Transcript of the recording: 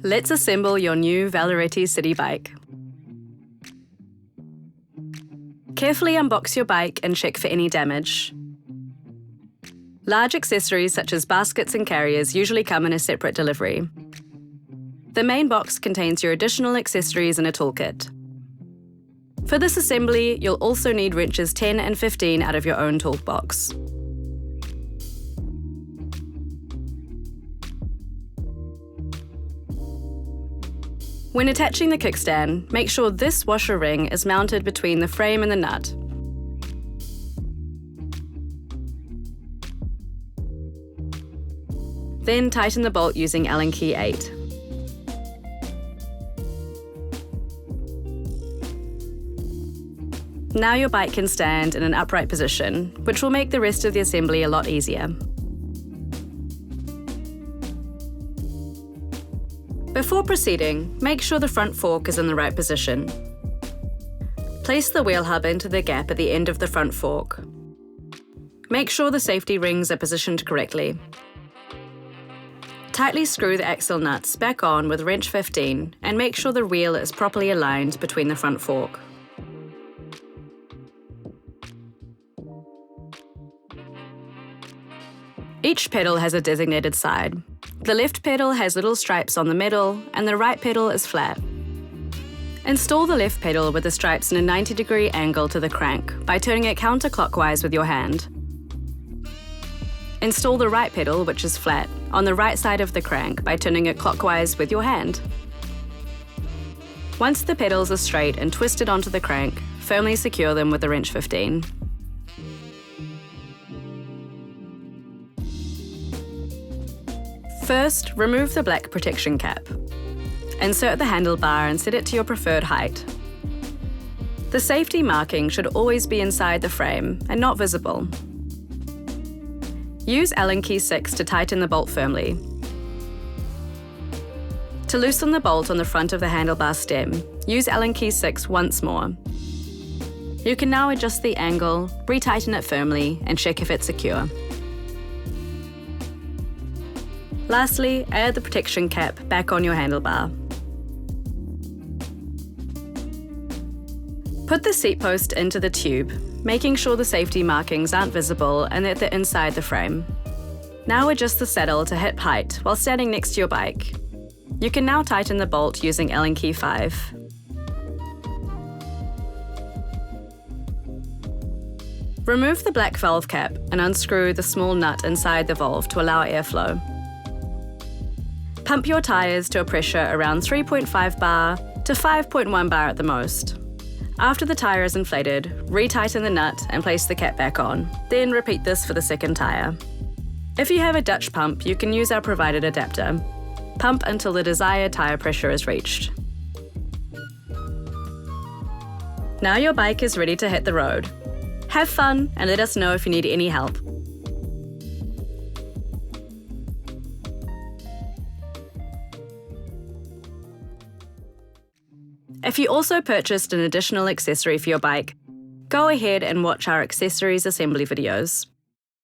Let's assemble your new Valoretti City bike. Carefully unbox your bike and check for any damage. Large accessories such as baskets and carriers usually come in a separate delivery. The main box contains your additional accessories and a toolkit. For this assembly, you'll also need wrenches 10 and 15 out of your own toolbox. When attaching the kickstand, make sure this washer ring is mounted between the frame and the nut. Then tighten the bolt using Allen key 8. Now your bike can stand in an upright position, which will make the rest of the assembly a lot easier. Before proceeding, make sure the front fork is in the right position. Place the wheel hub into the gap at the end of the front fork. Make sure the safety rings are positioned correctly. Tightly screw the axle nuts back on with wrench 15 and make sure the wheel is properly aligned between the front fork. Each pedal has a designated side. The left pedal has little stripes on the middle and the right pedal is flat. Install the left pedal with the stripes in a 90-degree angle to the crank by turning it counterclockwise with your hand. Install the right pedal, which is flat, on the right side of the crank by turning it clockwise with your hand. Once the pedals are straight and twisted onto the crank, firmly secure them with the wrench 15. First, remove the black protection cap. Insert the handlebar and set it to your preferred height. The safety marking should always be inside the frame and not visible. Use Allen key 6 to tighten the bolt firmly. To loosen the bolt on the front of the handlebar stem, use Allen key 6 once more. You can now adjust the angle, retighten it firmly, and check if it's secure. Lastly, add the protection cap back on your handlebar. Put the seat post into the tube, making sure the safety markings aren't visible and that they're inside the frame. Now adjust the saddle to hip height while standing next to your bike. You can now tighten the bolt using Allen key 5. Remove the black valve cap and unscrew the small nut inside the valve to allow airflow. Pump your tyres to a pressure around 3.5 bar to 5.1 bar at the most. After the tyre is inflated, retighten the nut and place the cap back on. Then repeat this for the second tyre. If you have a Dutch pump, you can use our provided adapter. Pump until the desired tyre pressure is reached. Now your bike is ready to hit the road. Have fun and let us know if you need any help. If you also purchased an additional accessory for your bike, go ahead and watch our accessories assembly videos.